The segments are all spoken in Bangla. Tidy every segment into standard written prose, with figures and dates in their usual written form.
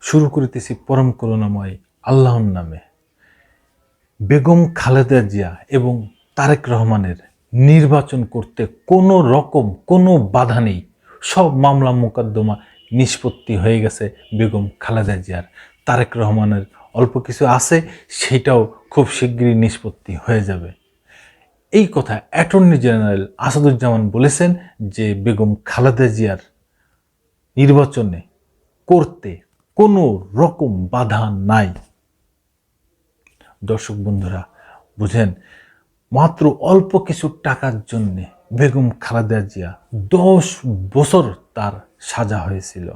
শুরু করিতেছি পরম করুণাময় আল্লাহর নামে। বেগম খালেদা জিয়া এবং তারেক রহমানের নির্বাচন করতে কোনো রকম কোনো বাধা নেই। সব মামলা মোকদ্দমা নিষ্পত্তি হয়ে গেছে বেগম খালেদা জিয়ার। তারেক রহমানের অল্প কিছু আছে, সেটাও খুব শিগগিরই নিষ্পত্তি হয়ে যাবে। এই কথা অ্যাটর্নি জেনারেল আসাদুজ্জামান বলেছেন যে বেগম খালেদা জিয়ার নির্বাচনে করতে কোনো রকম বাধা নাই। দর্শক বন্ধুরা বুঝেন, মাত্র অল্প কিছু টাকার জন্যে বেগম খালেদা জিয়া 10 বছর তার সাজা হয়েছিল।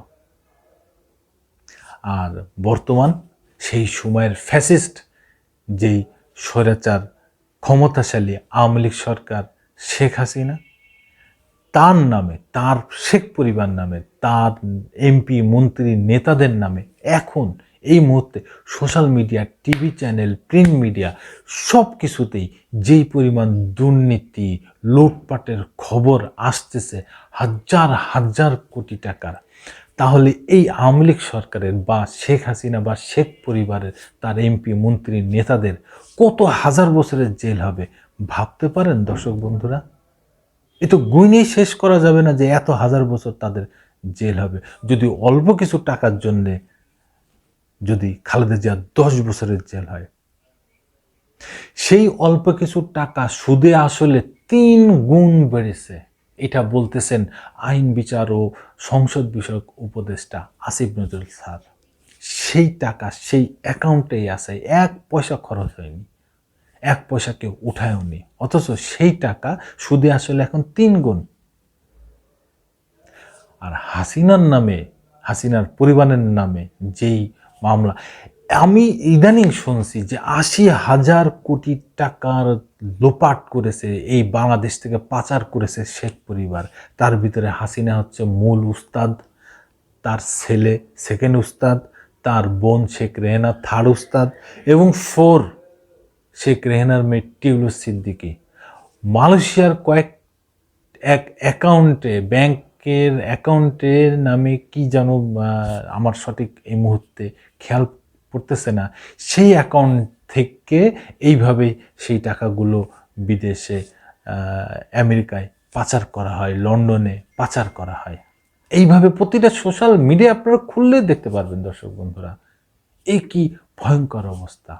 আর বর্তমান সেই সময়ের ফ্যাসিস্ট যেই স্বৈরাচার ক্ষমতাশালী আওয়ামী লীগ সরকার শেখ হাসিনা, তার নামে, তার শেখ পরিবার নামে, তার এমপি মন্ত্রী নেতাদের নামে এখন এই মুহূর্তে social media, TV channel, print media সব কিছুতেই যেই পরিমাণ দুর্নীতি, লুটপাটের খবর আসতেছে হাজার হাজার কোটি টাকার, তাহলে এই আওয়ামী লীগ সরকারের বা শেখ হাসিনা বা শেখ পরিবারের তার এমপি মন্ত্রী নেতাদের কত হাজার বছরের জেল হবে ভাবতে পারেন দর্শক বন্ধুরা? এ তো গুণেই শেষ করা যাবে না যে এত হাজার বছর তাদের জেল হবে। যদি অল্প কিছু টাকার জন্যে যদি খালেদা জিয়া 10 বছরের জেল হয়, সেই অল্প কিছু টাকা সুদে আসলে 3 গুণ বেড়েছে। এটা বলতেছেন আইন বিচার ও সংসদ বিষয়ক উপদেষ্টা আসিফ নজরুল স্যার। সেই টাকা সেই অ্যাকাউন্টেই আছে, 1 পয়সা খরচ হয়নি, 1 পয়সা কেউ উঠায়ওনি, অথচ সেই টাকা সুদে আসলে এখন 3 গুণ। আর হাসিনার নামে, হাসিনার পরিবারের নামে যেই মামলা, আমি ইদানিং শুনছি যে 80,000 কোটি টাকার লোপাট করেছে, এই বাংলাদেশ থেকে পাচার করেছে শেখ পরিবার। তার ভিতরে হাসিনা হচ্ছে মূল উস্তাদ, তার ছেলে সেকেন্ড উস্তাদ, তার বোন শেখ রেহেনা থার্ড উস্তাদ, এবং 4 শেখ রেহেনার মেয়ে টিউলুস সিদ্দিকী। মালয়েশিয়ার এক অ্যাকাউন্টে, ব্যাংকের অ্যাকাউন্টের নামে কি যেন, আমার সঠিক এই মুহূর্তে খেয়াল পড়তেছে না, সেই অ্যাকাউন্ট থেকে এইভাবে সেই টাকাগুলো বিদেশে, আমেরিকায় পাচার করা হয়, লন্ডনে পাচার করা হয়। এইভাবে প্রতিটা সোশ্যাল মিডিয়া আপনারা খুললে দেখতে পারবেন দর্শক বন্ধুরা। এই কি ভয়ঙ্কর অবস্থা।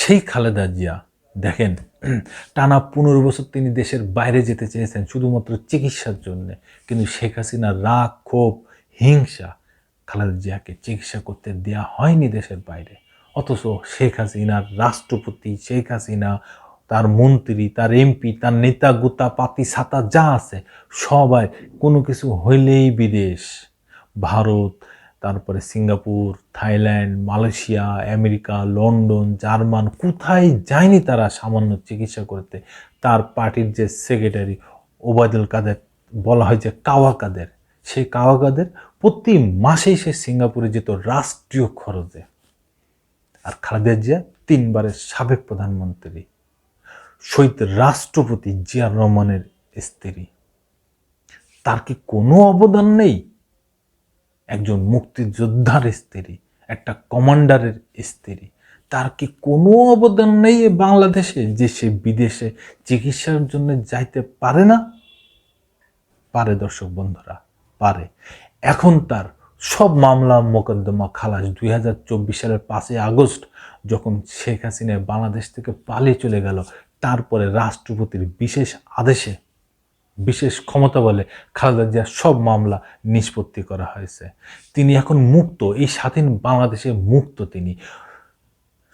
সেই খালেদা জিয়া দেখেন, টানা 15 বছর তিনি দেশের বাইরে যেতে চেয়েছেন শুধুমাত্র চিকিৎসার জন্য, কিন্তু শেখ হাসিনার রাগ, ক্ষোভ, হিংসা খালেদা জিয়াকে চিকিৎসা করতে দেয়া হয়নি দেশের বাইরে। অথচ শেখ হাসিনার রাষ্ট্রপতি, শেখ হাসিনা, তার মন্ত্রী, তার এমপি, তার নেতা গোতা পাতি ছাতা যা আছে সবাই কোনো কিছু হইলেই বিদেশ, ভারত, তারপরে Singapore, Thailand, Malaysia, America, London, German, কোথায় যায়নি তারা সামান্য চিকিৎসা করতে। তার পার্টির যে সেক্রেটারি ওবায়দুল কাদের, বলা হয় যে কাওয়া কাদের, সেই কাওয়া কাদের প্রতি মাসেই সে সিঙ্গাপুরে যেত রাষ্ট্রীয় খরচে। আর খালেদা জিয়া 3 বারের সাবেক প্রধানমন্ত্রী, শহীদ রাষ্ট্রপতি জিয়াউর রহমানের স্ত্রী, তার কি কোনো অবদান নেই? একজন মুক্তিযোদ্ধার স্ত্রী, একটা কমান্ডারের স্ত্রী, তার কি কোনো অবদান নেই বাংলাদেশে যে সে বিদেশে চিকিৎসার জন্য যাইতে পারে না? পারে দর্শক বন্ধুরা, পারে। এখন তার সব মামলা মোকদ্দমা খালাস। 2024 সালের 5 আগস্ট যখন শেখ হাসিনা বাংলাদেশ থেকে পালিয়ে চলে গেল, তারপরে রাষ্ট্রপতির বিশেষ আদেশে, বিশেষ ক্ষমতা বলে খালেদা জিয়ার সব মামলা নিষ্পত্তি করা হয়েছে। তিনি এখন মুক্ত, এই স্বাধীন বাংলাদেশে মুক্ত তিনি।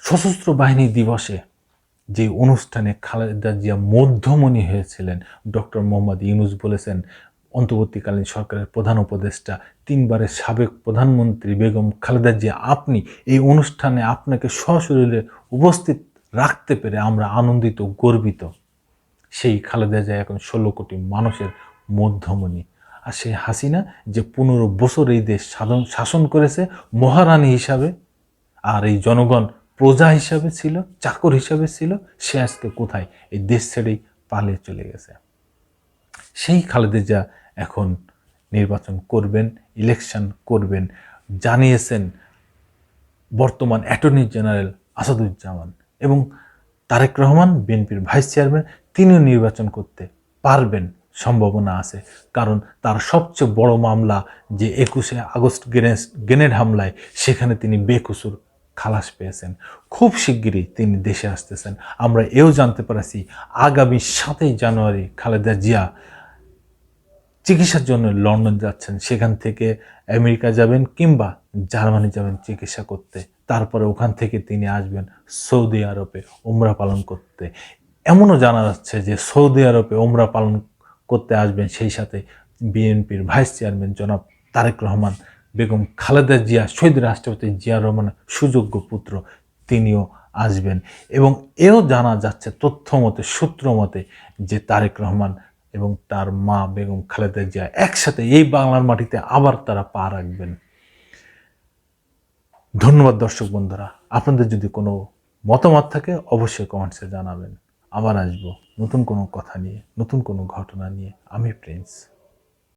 সশস্ত্র বাহিনী দিবসে যে অনুষ্ঠানে খালেদা জিয়া মধ্যমণি হয়েছিলেন, ডক্টর মোহাম্মদ ইউনূস বলেছেন, অন্তর্বর্তীকালীন সরকারের প্রধান উপদেষ্টা, 3 বারের সাবেক প্রধানমন্ত্রী বেগম খালেদা জিয়া, আপনি এই অনুষ্ঠানে আপনাকে সশরীরে উপস্থিত রাখতে পেরে আমরা আনন্দিত, গর্বিত। সেই খালেদা জিয়া এখন 16 কোটি মানুষের মধ্যমণি। আর সেই হাসিনা যে 15 বছর এই দেশ শাসন করেছে মহারানী হিসাবে, আর এই জনগণ প্রজা হিসাবে ছিল, চাকর হিসাবে ছিল, সে আজকে কোথায়? এই দেশ ছেড়েই পালিয়ে চলে গেছে। সেই খালেদা জিয়া এখন নির্বাচন করবেন, ইলেকশন করবেন, জানিয়েছেন বর্তমান অ্যাটর্নি জেনারেল আসাদুজ্জামান, এবং তারেক রহমান বিএনপির ভাইস চেয়ারম্যান তিনিও নির্বাচন করতে পারবেন, সম্ভাবনা আছে। কারণ তার সবচেয়ে বড় মামলা যে 21শে আগস্ট গ্রেনেড হামলায়, সেখানে তিনি বেকসুর খালাস পেয়েছেন। খুব শিগগিরই তিনি দেশে আসতেছেন। আমরা এও জানতে পারছি আগামী 7ই জানুয়ারি খালেদা জিয়া চিকিৎসার জন্য লন্ডন যাচ্ছেন, সেখান থেকে আমেরিকা যাবেন কিংবা জার্মানি যাবেন চিকিৎসা করতে, তারপরে ওখান থেকে তিনি আসবেন সৌদি আরবে উমরা পালন করতে। এমনও জানা যাচ্ছে যে সৌদি আরবে উমরা পালন করতে আসবেন সেই সাথে বিএনপির ভাইস চেয়ারম্যান জনাব তারেক রহমান, বেগম খালেদা জিয়া, শহীদ রাষ্ট্রপতি জিয়া রহমানের সুযোগ্য পুত্র, তিনিও আসবেন। এবং এও জানা যাচ্ছে তথ্য মতে, সূত্র মতে, যে তারেক রহমান এবং তার মা বেগম খালেদা জিয়া একসাথে এই বাংলার মাটিতে আবার তারা পা রাখবেন। ধন্যবাদ দর্শক বন্ধুরা। আপনাদের যদি কোনো মতামত থাকে অবশ্যই কমেন্টসে জানাবেন। আবার আসবো নতুন কোনো কথা নিয়ে, নতুন কোনো ঘটনা নিয়ে। আমি প্রিন্স।